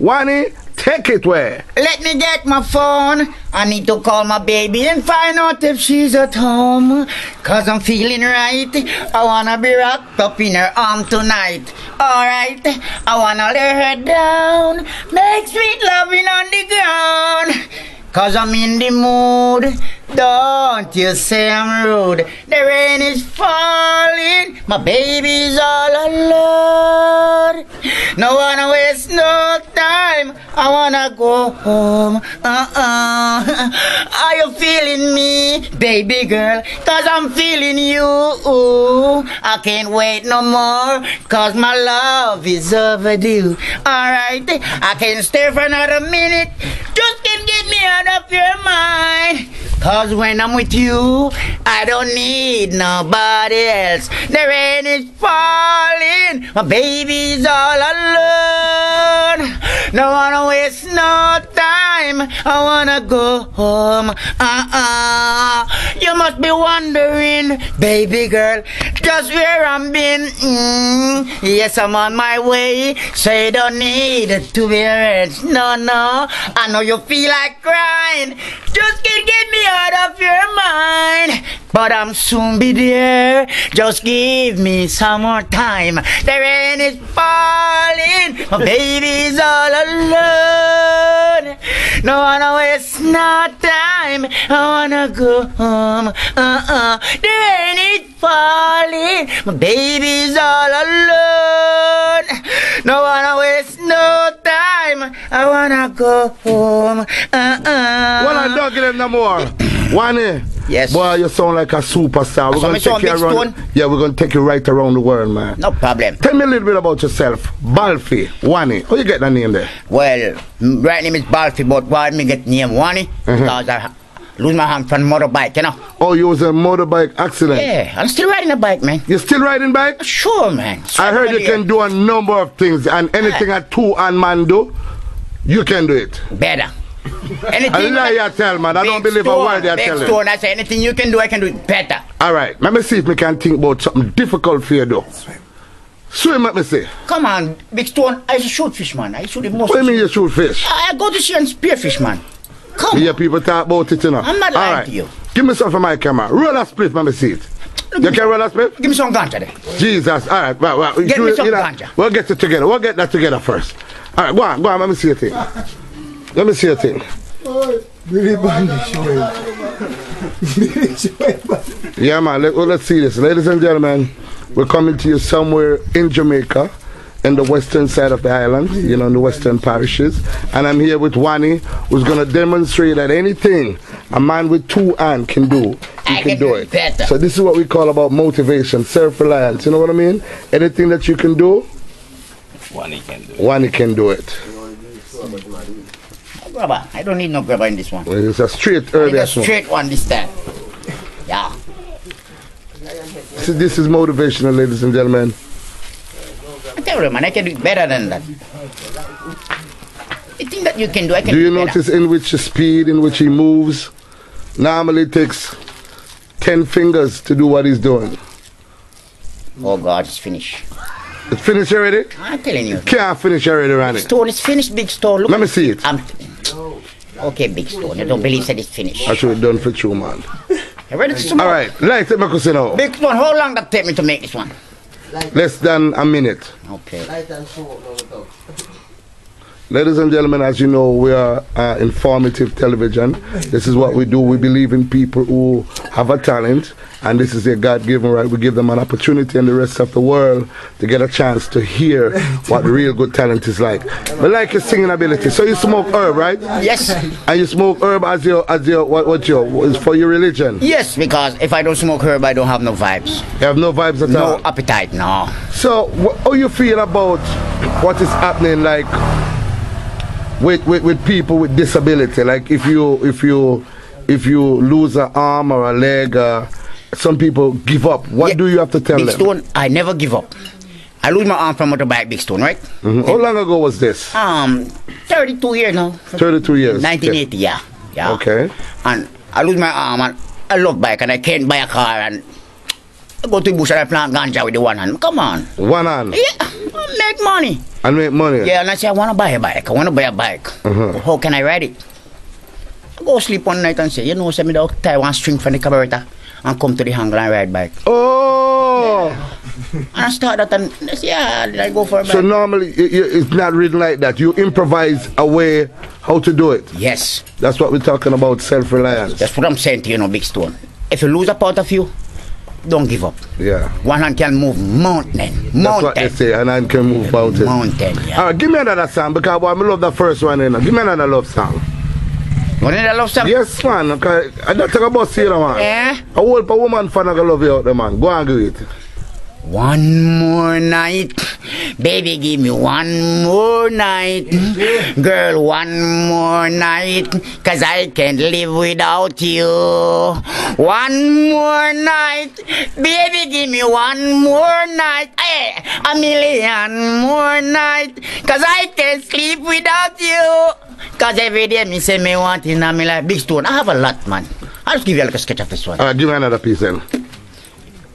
Wannie, take it where? Let me get my phone. I need to call my baby and find out if she's at home. Cause I'm feeling right. I wanna be wrapped up in her arm tonight. Alright, I wanna lay her down. Make sweet loving on the ground. Cause I'm in the mood. Don't you say I'm rude. The rain is falling. My baby's all alone. No wanna waste no time. I wanna go home. Are you feeling me, baby girl? Cause I'm feeling you. I can't wait no more. Cause my love is overdue. Alright, I can't stay for another minute. Just can't get me out of your mind. Cause when I'm with you, I don't need nobody else. The rain is falling, my baby's all alone. Don't wanna waste no time, I wanna go home. You must be wondering, baby girl, just where I'm been. Yes, I'm on my way, so you don't need to be urged. No, I know you feel like crying. Just can't get me out of your mind. But I'm soon be there. Just give me some more time. The rain is falling. My baby's all alone. No wanna waste no time. I wanna go home. The rain is falling. My baby's all alone. No wanna waste no time. I wanna go home. Well, I don't get him no more. Wannie. Yes. Boy, you sound like a superstar. We're going to take you around. Yeah, we're going to take you right around the world, man. No problem. Tell me a little bit about yourself. Balfi, Wannie. How you get that name there? Well, right name is Balfi, but why me get name Wannie? Because I lose my hand from motorbike, you know. Oh, you was a motorbike accident? Yeah, I'm still riding a bike, man. You still riding bike? Sure, man. I heard you can do a number of things, and anything a two-hand man do, you can do it. Better. Anything I lie you tell, man. I don't believe a word you tell. Big Stone, I say anything you can do, I can do it better. Alright, let me see if we can think about something difficult for you, though. Swim, let me see. Come on, Big Stone. I shoot fish, man. I shoot the most. What do you mean you shoot fish? I go to sea and spear fish, man. Come on. Yeah, people talk about it, you know. I'm not lying to you. Give me some for my camera. Roll a split, let me see it. You can roll a split? Give me some ganja there. Jesus, alright. Well, get me some ganja. We'll get it together. We'll get that together first. Alright, go on, let me see your thing. Let me see your thing. Yeah, man, let's see this. Ladies and gentlemen, we're coming to you somewhere in Jamaica, in the western side of the island, you know, in the western parishes. And I'm here with Wannie, who's going to demonstrate that anything a man with two hands can do, he can do it. Better. So this is what we call about motivation, self-reliance. You know what I mean? Anything that you can do, Wannie can do it. Wannie can do it. Grabber. I don't need no grabber in this one. Well, it's a straight herb. It's a straight one this time. Yeah. See, this is motivational, ladies and gentlemen. I tell you, man, I can do it better than that. The thing that you can do, I can do. Do you notice in which speed in which he moves? Normally it takes 10 fingers to do what he's doing. Oh God, it's finished. It's finished already? I'm telling you. Can't finish already, Randy. Stone is finished, Big Stone. Look, let me see it. Okay, Big Stone. You don't believe that it's finished. I should have done for you, man. You ready to smoke? Alright, light it, Marcus, now. Big Stone, how long that take me to make this one? Less than a minute. Okay. Ladies and gentlemen, as you know, we are informative television. This is what we do. We believe in people who have a talent, and this is their God-given right. We give them an opportunity and the rest of the world to get a chance to hear what real good talent is like. But like your singing ability. So you smoke herb, right? Yes. And you smoke herb as your is for your religion? Yes, because if I don't smoke herb, I don't have no vibes. You have no vibes at all? No appetite, no. So how you feel about what is happening, like with people with disability? Like if you lose an arm or a leg, some people give up. What do you have to tell them? Big Stone, I never give up. I lose my arm from motorbike, Big Stone, right? How long ago was this? 32 years now. 32 years. 1980, yeah. Okay. And I lose my arm and I love bike and I can't buy a car and I go to the bush and I plant ganja with the one hand. Come on. One hand? Yeah. make money. And make money? Yeah, and I say, I want to buy a bike. How can I ride it? I go sleep one night and say, you know, send me the tie one string from the carburetor and come to the hangar and ride bike. Oh! Yeah. And I start that and I say, yeah, then I go for a bike. So normally, it's not written like that. You improvise a way how to do it. Yes. That's what we're talking about, self-reliance. That's what I'm saying to you, Big Stone. If you lose a part of you, don't give up. Yeah. One hand can move mountain. That's what they say, and hand can move mountain. Mountain, yeah. All right, give me another song, because boy, I love the first one. You know. Give me another love song. You want another love song? Yes, man. Okay. I don't talk about you, man. Yeah. A whole woman fan I love you out there, man. Go and do it. One more night, baby, give me one more night. Girl, one more night, cause I can't live without you. One more night, baby, give me one more night. Hey, a million more night, cause I can't sleep without you. Cause every day me say me want in me like Big Stone. I have a lot, man. I'll just give you like a sketch of this one. Give me another piece then.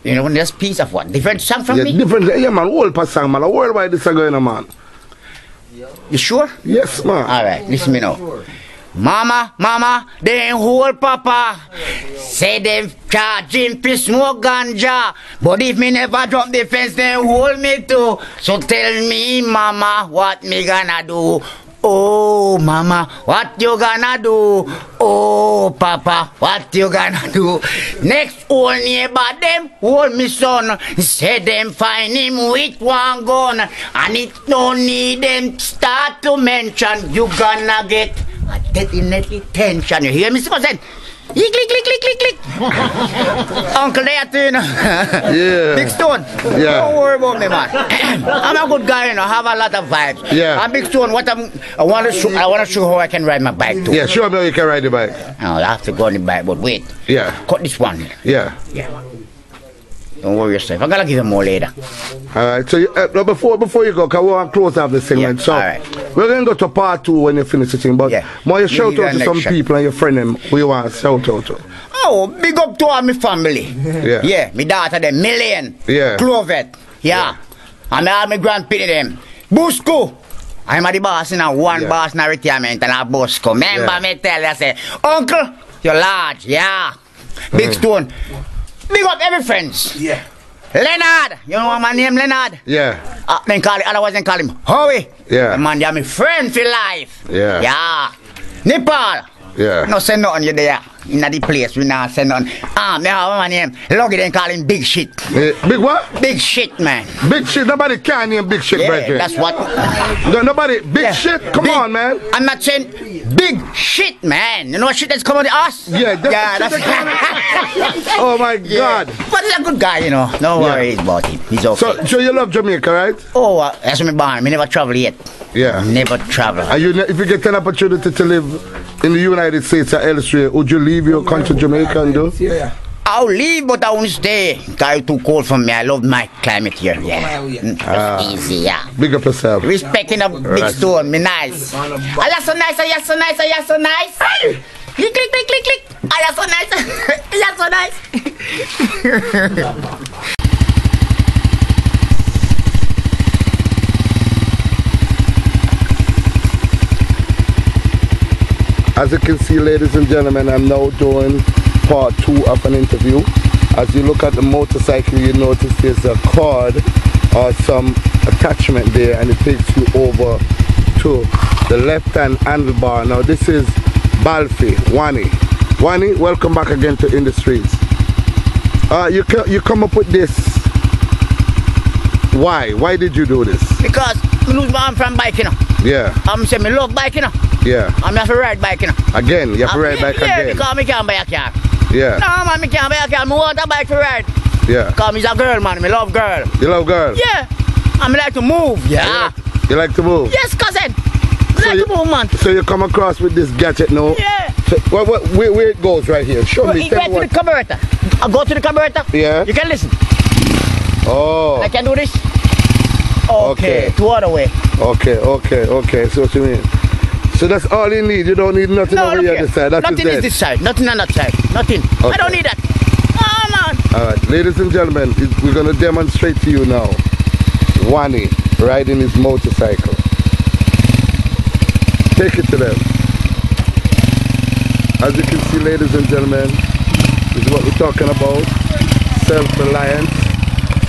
You know, this piece of what? Different song from me? Different, yeah, man. Whole per song, man. A worldwide this is going on, man. You sure? Yes, man. All right, listen me now. Mama, they whole papa. Say them charging for smoke ganja. But if me never drop the fence, they hold me too. So tell me, mama, what me gonna do? Oh, mama, what you gonna do? Oh, papa, what you gonna do? Next old neighbor, them hold me son. Say them find him with one gun. And it don't need them start to mention. You gonna get a definite attention. You hear me, Simon? Click, click, click, click, click, click. Uncle there too, you know. Yeah. Big Stone. Yeah. Don't worry about me, man. I'm a good guy, you know. Have a lot of vibes. Yeah. I'm Big Stone. I want to show how I can ride my bike too. Yeah, show me how you can ride the bike. No, I have to go on the bike, but wait. Yeah. Cut this one. Yeah. Yeah. Don't worry yourself. I'm gonna give you more later. All right. So before you go, cause we want to close off the segment. Yeah. So All right. we're gonna go to part 2 when you finish the thing. But more you shout out to some people and your friend them who you want to shout out to. Oh, big up to all my family. Yeah. Yeah. My daughter them, Million. Yeah. Clovet. Yeah. And all my grandparents them. Busco. I'm the boss in a one boss in a retirement and a Busco. Remember me tell you, I say, Uncle, you're large. Yeah. Big Stone. Big up every friends. Yeah. Leonard. You know my name, Leonard? Yeah. Then call it, otherwise they call him Howie. Yeah. The man, they're my friend for life. Yeah. Yeah. Nepal. Yeah. No send nothing you there. In the place, we not send nothing. They have my name. Lucky they call him Big Shit. Big what? Big Shit, man. Big Shit. Nobody can name Big Shit, right here. That's what. Nobody. Big Shit. Come on, man. I'm not saying Big Shit, man. You know what shit that's coming to us? Yeah. That's oh my God. But he's a good guy, you know. No worries about him. He's okay. So you love Jamaica, right? Oh, that's me born. Me never travel yet. Yeah. Never travel. Are you, if you get an opportunity to live in the United States or elsewhere, would you leave your country, Jamaica, and do? Yeah. I'll leave, but I won't stay. It's too cold for me. I love my climate here. Yeah. That's easy, yeah. Big up yourself. Respecting a Big Stone, me nice. I am so nice, I am so nice, I am so nice. Click, click, click, click, click. I am so nice, I am so nice. As you can see, ladies and gentlemen, I'm now doing part 2 of an interview. As you look at the motorcycle, you notice there's a cord or some attachment there, and it takes you over to the left-hand handlebar. Now this is Balfi, Wannie. Wannie, welcome back again to In the Streets. You come up with this. Why? Why did you do this? Because I lose my arm from biking. Yeah. I'm saying I love biking. Yeah. I'm have to ride bike, Again, you have to ride bike again. Yeah, because I can't buy a car. Yeah. No, man, I can't buy a car. I want a bike to ride. Yeah. Because I'm a girl, man. I love girl. You love girl? Yeah. I like to move. Yeah. You like to move? Yes, cousin. I like to move, man. So you come across with this gadget now? Yeah. So, where it goes right here? Show me. You go to the carburetor. I go to the carburetor. Yeah. You can listen. Oh. I can do this. Okay. 2 other way. Okay. So what you mean? So that's all you need. You don't need nothing over here this side. Nothing is this side. Nothing on that side. Nothing. Okay. I don't need that. Oh, man. Alright, ladies and gentlemen, we're going to demonstrate to you now Wannie riding his motorcycle. Take it to them. As you can see, ladies and gentlemen, this is what we're talking about. Self-reliance.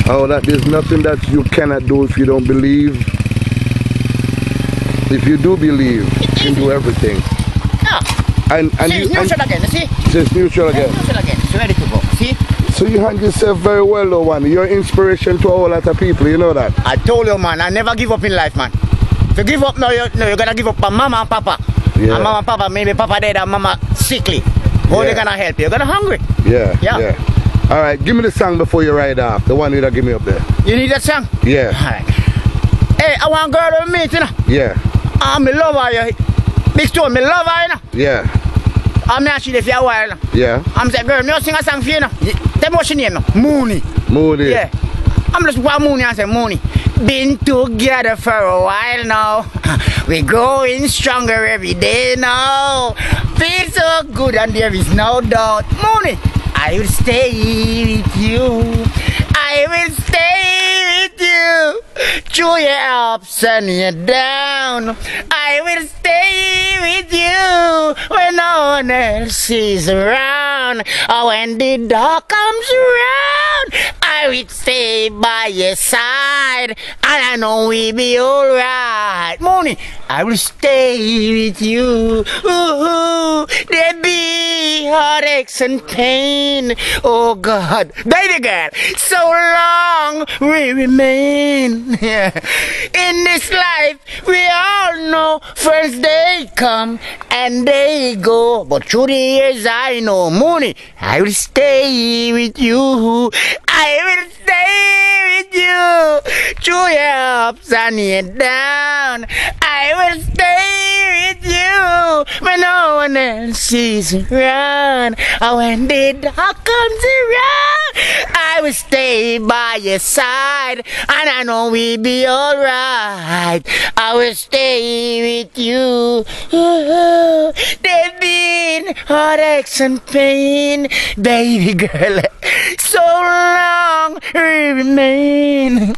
Oh, that there's nothing that you cannot do if you don't believe. If you do believe, you can do everything. No. And See, it's neutral again, you see? So it's neutral again. Neutral again, it's ready to go, see? So you handle yourself very well though, Wannie. You're inspiration to a whole lot of people, you know that? I told you, man, I never give up in life, man. To give up now, you're gonna give up on mama and papa. Yeah. And mama and papa, maybe papa dead and mama sickly. How they gonna help you? You're gonna hungry. Yeah. Alright, give me the song before you ride off. The one you that give me up there. You need that song? Yeah. Alright. Hey, I want girl to meet, you know? Yeah. Me love her, you. Big Stone, me love her, you know? Yeah. I'm actually there for a while, you know? Yeah. I'm saying, girl, me sing a song for you, you know? Tell me what's your name, no? Mooney. Mooney. Yeah. I'm just one Mooney and say Mooney. Been together for a while now. We're growing stronger every day now. Feel so good and there is no doubt. Mooney, I will stay with you. I will stay with you. Through your ups and your downs. I will stay with you when no one else is around. Or when the dark comes around, I will stay by your side. And I know we'll be alright. Mooney, I will stay with you. Ooh, there be heartaches and pain. Oh God, baby girl, so long we remain. In this life, we all know friends they come and they go. But through the years I know, Mooney, I will stay with you. I will stay with you. Through your ups and your downs. I will stay with you when no one else is around. And when the dark comes around, I will stay by your side. And I know we'll be alright. I will stay with you. Ooh, there've been heartaches and pain, baby girl. So long we remain.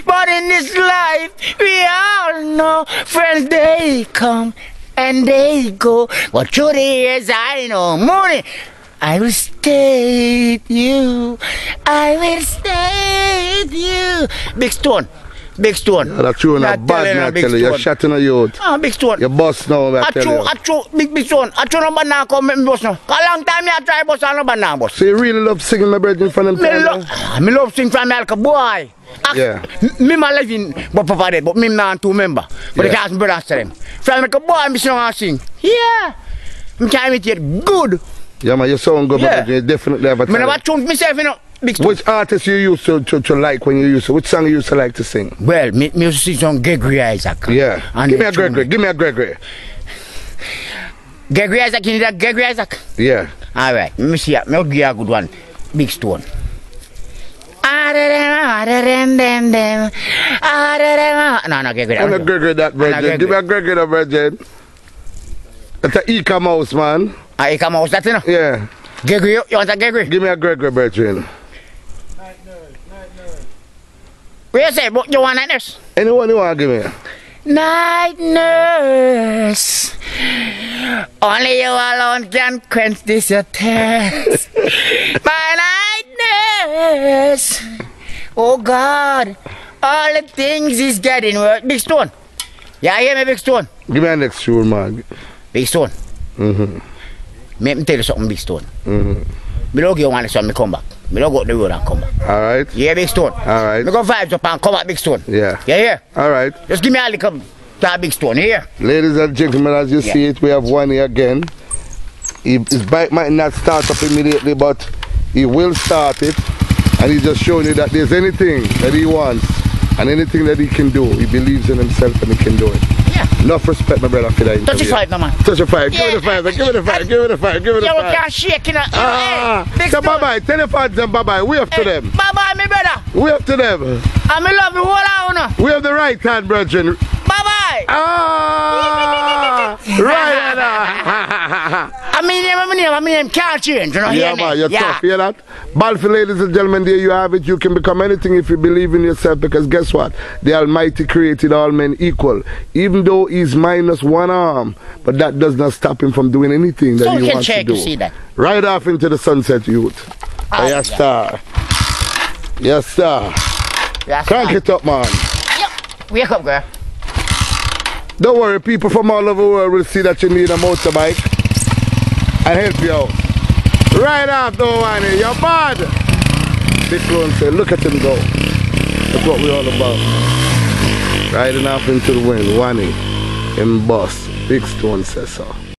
But in this life, we all know friends they come and they go. But through the years I know, Mooney, I will stay with you. I will stay with you. Big Stone. Big Stone. Yeah, that's true, not bad, I tell you. You're shutting a youth. Big Stone. You're boss now, I tell you. Big Stone. I true no banana come me boss now. A long time I try boss and no banana boss. So you really love singing my brethren from them? Me love sing from Malcolm, boy. Yeah. Me my living but papa dead, but me not two member. But the cast brothers to them. From Malcolm, boy, me sing and sing. Yeah. Me can imitate good. Yeah, man, you sound good, yeah. You definitely have a talent. I never tuned myself, you know. Which artist you used to like when you used to? Which song you used to like to sing? Well, me used to sing some Gregory Isaac. Yeah. And give me a Gregory. Give me a Gregory. Gregory Isaac, you need a Gregory Isaac? Yeah. All right. Let me see. I'll give you a good one. Big Stone. No, Gregory. I'm not Gregory that, Virgin. Give me a Gregory that, Virgin. That's an Eka mouse, man. Eka mouse, that's enough? Yeah. Gregory, you want a Gregory? Give me a Gregory, Virgin. Night nurse. What you say? You want night nurse? Anyone you want to give me? Night nurse. Only you alone can quench this your thirst. My night nurse. Oh God. All the things is getting worse. Big Stone. Yeah, hear me, Big Stone? Give me a next tune, man. Big Stone. Let me tell you something, Big Stone. Me don't give you one so me come back. Me don't go to the road and come back. Alright. Yeah, Big Stone. Alright. Me go vibes up and come back, Big Stone. Yeah. Yeah, yeah. Alright. Just give me a little Big Stone, yeah. Ladies and gentlemen, as you see it, we have Wannie again. His bike might not start up immediately, but he will start it. And he's just showing you that there's anything that he wants and anything that he can do. He believes in himself and he can do it. Yeah. Enough respect, my brother, for that interview. Touch the five, no man. Touch the five. Give me the five. Give me the five. Give me the five. Give me the five. Yeah, we can't shake, you know. So bye-bye. Tell the fans them bye-bye. We have to them. Bye-bye, my brother. We have to them. I love you all out. We have the right hand, brethren. Bye-bye. Right, I mean, my name can't change. You know, Yeah, man, you're tough. Hear that? Balfour, ladies and gentlemen, there you have it. You can become anything if you believe in yourself, because guess what? The Almighty created all men equal. Even though he's minus one arm, but that does not stop him from doing anything that he wants to do. See that. Right off into the sunset, youth. Yes, sir. Yes, sir. Yes, Crank it up, man. Yep. Wake up, girl. Don't worry, people from all over the world will see that you need a motorbike and help you out. Right off, though, Wannie. You're bad. This one said, look at him go. That's what we're all about. Riding off into the wind. Wannie in bus. Big Stone says so.